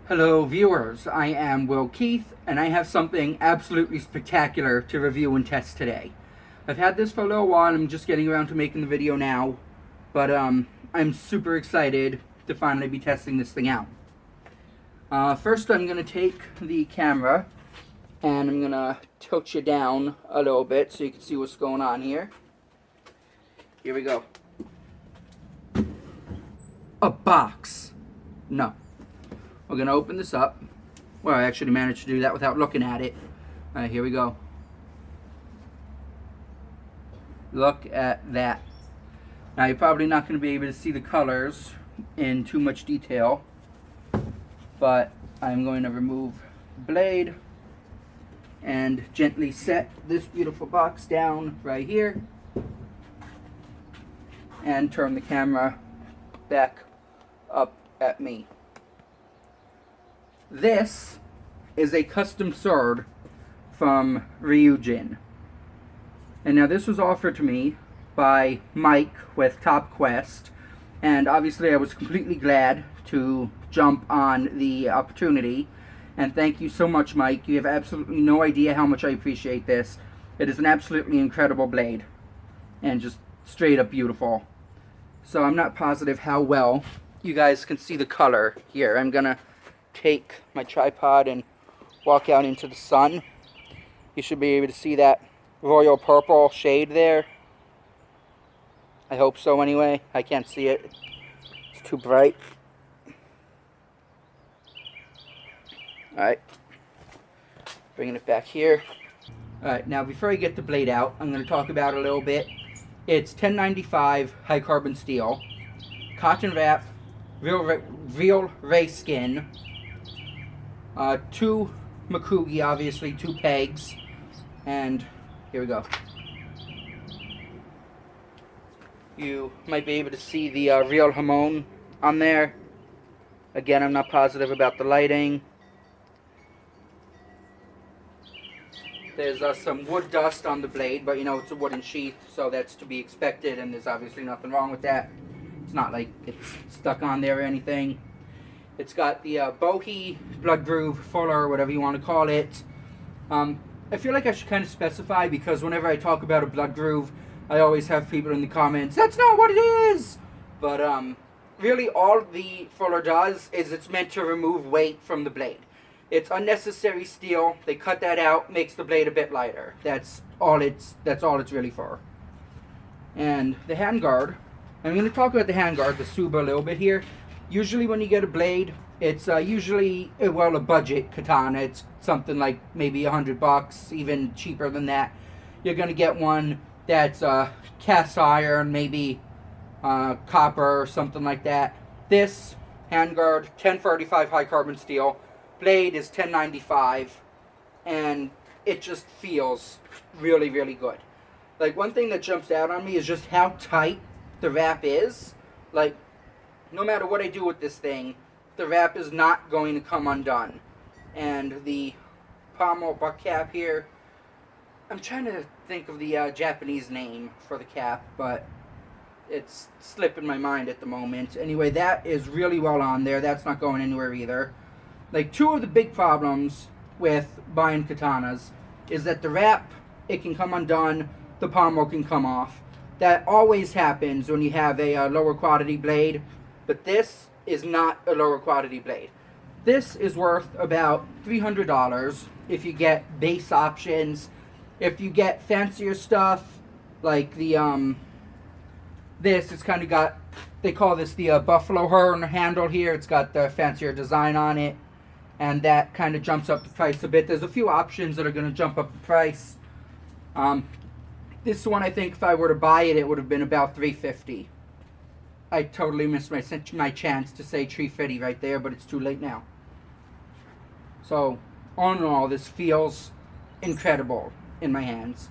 Hello viewers, I am Will Keith, and I have something absolutely spectacular to review and test today. I've had this for a little while, I'm just getting around to making the video now, but I'm super excited to finally be testing this thing out. First I'm going to take the camera, and I'm going to tilt you down a little bit so you can see what's going on here. Here we go. A box. No. We're going to open this up. Well, I actually managed to do that without looking at it. Alright, here we go. Look at that. Now, you're probably not going to be able to see the colors in too much detail, but I'm going to remove the blade and gently set this beautiful box down right here and turn the camera back up at me. This is a custom sword from Ryujin. And now this was offered to me by Mike with Top Quest, and obviously I was completely glad to jump on the opportunity. And thank you so much, Mike. You have absolutely no idea how much I appreciate this. It is an absolutely incredible blade and just straight up beautiful. So I'm not positive how well you guys can see the color here. I'm gonna take my tripod and walk out into the sun. You should be able to see that royal purple shade there. I hope so anyway. I can't see it. It's too bright. Alright. Bringing it back here. Alright, now before I get the blade out, I'm going to talk about it a little bit. It's 1095 high carbon steel, cotton wrap, real ray skin, 2 Makugi, obviously 2 pegs, and here we go. You might be able to see the real hamon on there. Again, I'm not positive about the lighting. There's some wood dust on the blade, but you know, it's a wooden sheath, so that's to be expected, and there's obviously nothing wrong with that. It's not like it's stuck on there or anything. It's got the Boki blood groove fuller, whatever you want to call it. I feel like I should kind of specify, because whenever I talk about a blood groove, I always have people in the comments, that's not what it is! But really all the fuller does is it's meant to remove weight from the blade. It's unnecessary steel. They cut that out, makes the blade a bit lighter. That's all it's really for. And the handguard, I'm going to talk about the handguard, the Tsuba, a little bit here. Usually when you get a blade, it's usually, well, a budget katana. It's something like maybe $100, even cheaper than that. You're going to get one that's cast iron, maybe copper or something like that. This handguard, 1045 high carbon steel. Blade is 1095, and it just feels really, really good. Like, one thing that jumps out on me is just how tight the wrap is. Like, no matter what I do with this thing, the wrap is not going to come undone. And the pommel butt cap here, I'm trying to think of the Japanese name for the cap, but it's slipping my mind at the moment. Anyway, that is really well on there. That's not going anywhere either. Like, 2 of the big problems with buying katanas is that the wrap, it can come undone, the pommel can come off. That always happens when you have a lower quality blade, but this is not a lower quality blade. This is worth about $300 if you get base options. If you get fancier stuff, like the, this, it's kind of got, they call this the buffalo horn handle here. It's got the fancier design on it, and that kind of jumps up the price a bit. There's a few options that are going to jump up the price. This one, I think if I were to buy it, it would have been about $350. I totally missed my chance to say $350 right there, but it's too late now. So, all in all, this feels incredible in my hands.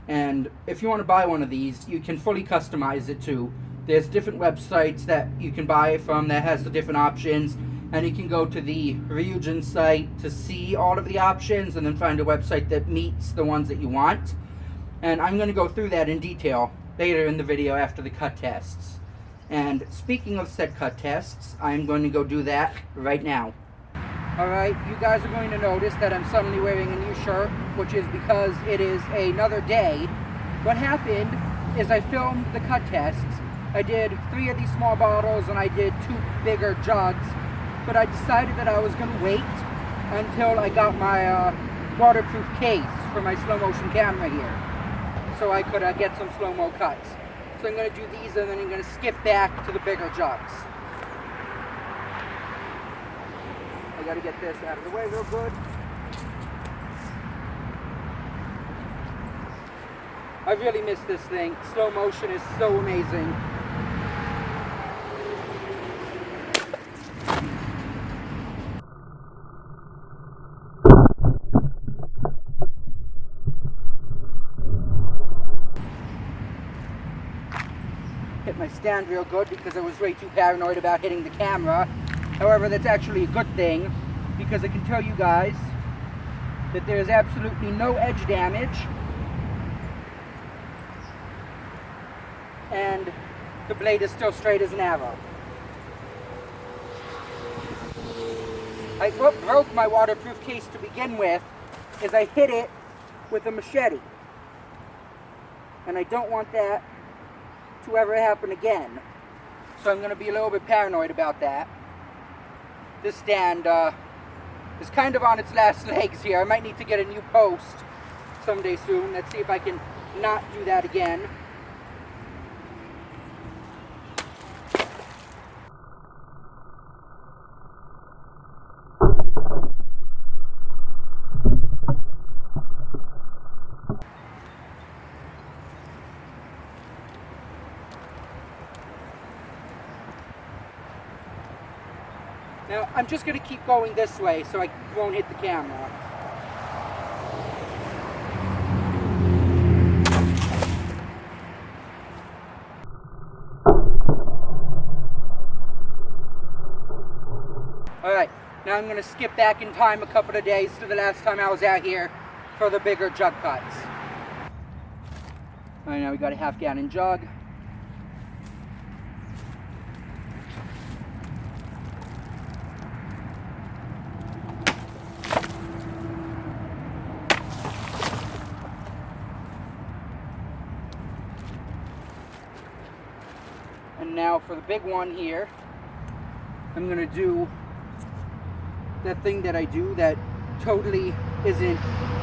And if you want to buy one of these, you can fully customize it too. There's different websites that you can buy it from that has the different options, and you can go to the Ryujin site to see all of the options and then find a website that meets the ones that you want. And I'm going to go through that in detail later in the video after the cut tests. And speaking of said cut tests, I'm going to go do that right now. Alright, you guys are going to notice that I'm suddenly wearing a new shirt, which is because it is another day. What happened is I filmed the cut tests. I did 3 of these small bottles and I did 2 bigger jugs, but I decided that I was going to wait until I got my waterproof case for my slow motion camera here, so I could get some slow-mo cuts. So I'm going to do these and then I'm going to skip back to the bigger jugs. I got to get this out of the way real good. I really miss this thing. Slow motion is so amazing. Hit my stand real good because I was way too paranoid about hitting the camera. However, that's actually a good thing because I can tell you guys that there is absolutely no edge damage and the blade is still straight as an arrow. What broke my waterproof case to begin with is I hit it with a machete, and I don't want that to ever happen again, so I'm going to be a little bit paranoid about that. This stand is kind of on its last legs here. I might need to get a new post someday soon. Let's see if I can not do that again. Now, I'm just going to keep going this way so I won't hit the camera. Alright, now I'm going to skip back in time a couple of days to the last time I was out here for the bigger jug cuts. Alright, now we got a half-gallon jug. And now for the big one here, I'm going to do that thing that I do that totally isn't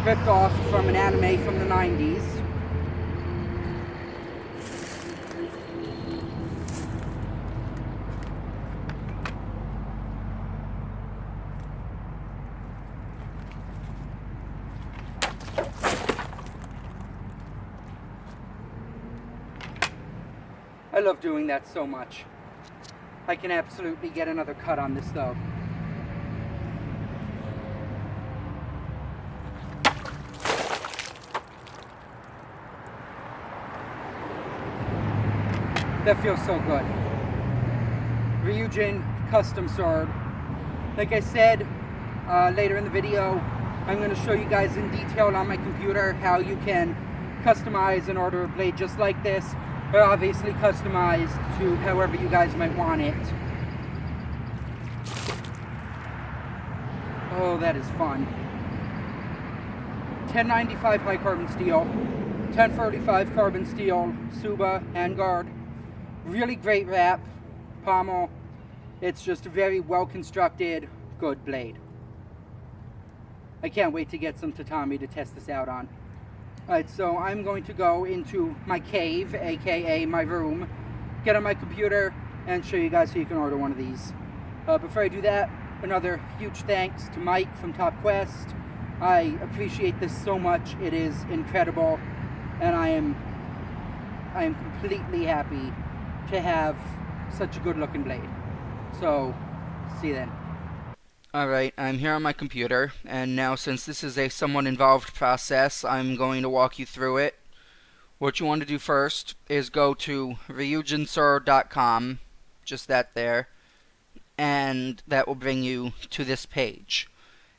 ripped off from an anime from the 90s. I love doing that so much. I can absolutely get another cut on this though. That feels so good. Ryujin custom sword. Like I said later in the video, I'm going to show you guys in detail on my computer how you can customize and order a blade just like this. But obviously customized to however you guys might want it. Oh, that is fun. 1095 high carbon steel, 1045 carbon steel, Tsuba, Handguard. Really great wrap, pommel. It's just a very well constructed, good blade. I can't wait to get some tatami to test this out on. Alright, so I'm going to go into my cave, aka my room, get on my computer, and show you guys how you can order one of these. Before I do that, another huge thanks to Mike from Top Quest. I appreciate this so much. It is incredible, and I am completely happy to have such a good looking blade. So, see you then. Alright, I'm here on my computer, and now since this is a somewhat involved process, I'm going to walk you through it. What you want to do first is go to ryujinsur.com, just that there, and that will bring you to this page.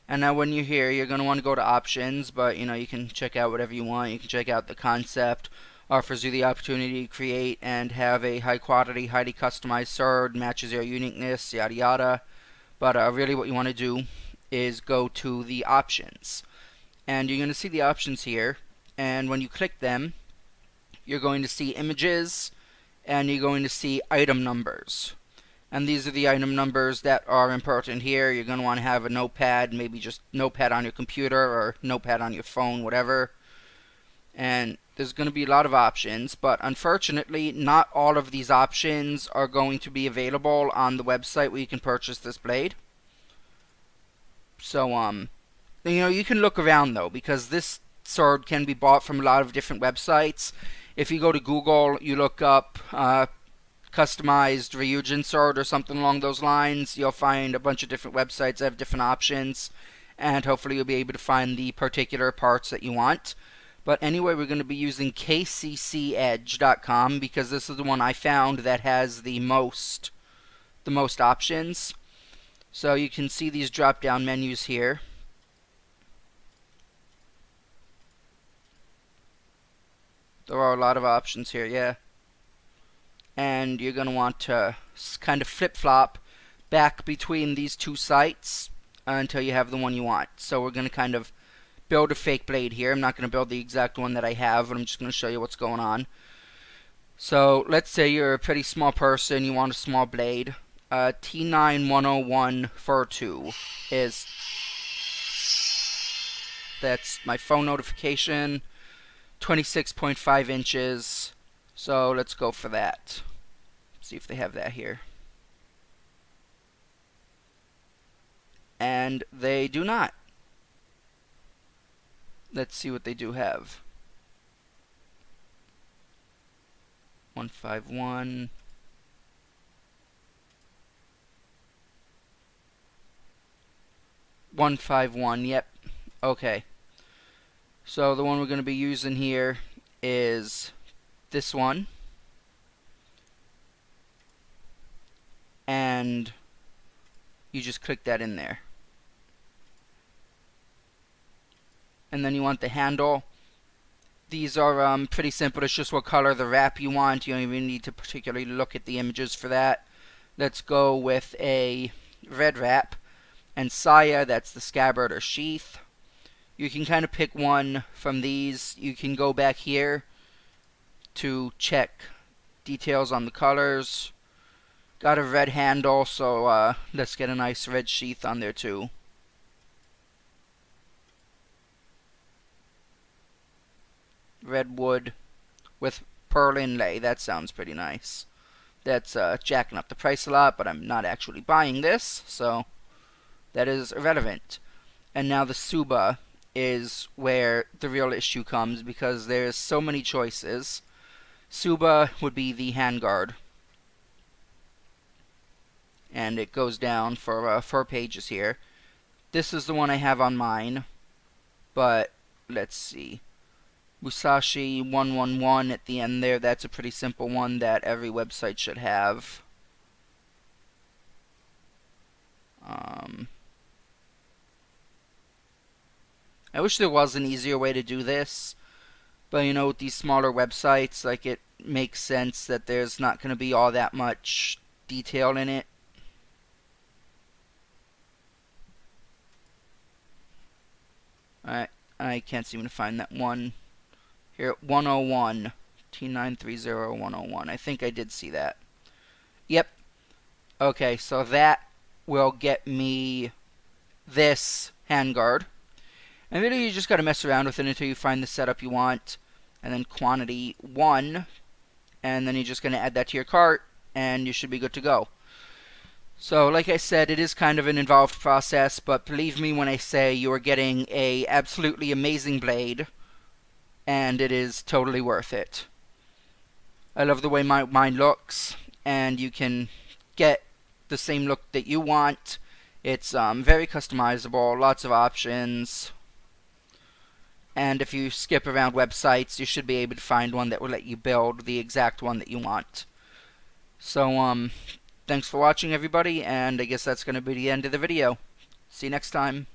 And now when you're here, you're going to want to go to options, but you can check out whatever you want. You can check out the concept, offers you the opportunity to create and have a high quality, highly customized sword, matches your uniqueness, yada yada. But really what you want to do is go to the options. And you're going to see the options here, and when you click them, you're going to see images, and you're going to see item numbers. And these are the item numbers that are important here. You're going to want to have a notepad, maybe just notepad on your computer or notepad on your phone, whatever. And there's going to be a lot of options, but unfortunately not all of these options are going to be available on the website where you can purchase this blade. So you can look around though, because this sword can be bought from a lot of different websites. If you go to Google, you look up customized Ryujin sword or something along those lines, you'll find a bunch of different websites that have different options, and hopefully you'll be able to find the particular parts that you want. But anyway, we're going to be using kccedge.com because this is the one I found that has the most options. So you can see these drop down menus here. There are a lot of options here, yeah. And you're going to want to kind of flip-flop back between these two sites until you have the one you want. So we're going to kind of build a fake blade here. I'm not going to build the exact one that I have, but I'm just going to show you what's going on. So let's say you're a pretty small person, you want a small blade. T910142 is... That's my phone notification. 26.5 inches. So let's go for that. See if they have that here. And they do not. Let's see what they do have. 151. Yep. Okay. So the one we're going to be using here is this one. And you just click that in there. And then you want the handle. These are pretty simple. It's just what color the wrap you want. You don't even need to particularly look at the images for that. Let's go with a red wrap. And saya, that's the scabbard or sheath. You can kind of pick one from these. You can go back here to check details on the colors. Got a red handle, so let's get a nice red sheath on there too. Red wood with pearl inlay. That sounds pretty nice. That's jacking up the price a lot, but I'm not actually buying this, so that is irrelevant. And now the Tsuba is where the real issue comes, because there's so many choices. Tsuba would be the Handguard. And it goes down for 4 pages here. This is the one I have on mine, but let's see. Musashi 111 at the end there, that's a pretty simple one that every website should have. I wish there was an easier way to do this, but you know, with these smaller websites, like, it makes sense that there's not going to be all that much detail in it. Alright, I can't seem to find that one. Here, 101. T930101. I think I did see that. Yep. Okay, so that will get me this handguard. And really, you just got to mess around with it until you find the setup you want. And then quantity 1. And then you're just going to add that to your cart, and you should be good to go. So, like I said, it is kind of an involved process, but believe me when I say you are getting a absolutely amazing blade, and it is totally worth it. I love the way mine looks, and you can get the same look that you want. It's very customizable, lots of options, and if you skip around websites, you should be able to find one that will let you build the exact one that you want. So, thanks for watching, everybody, and I guess that's going to be the end of the video. See you next time.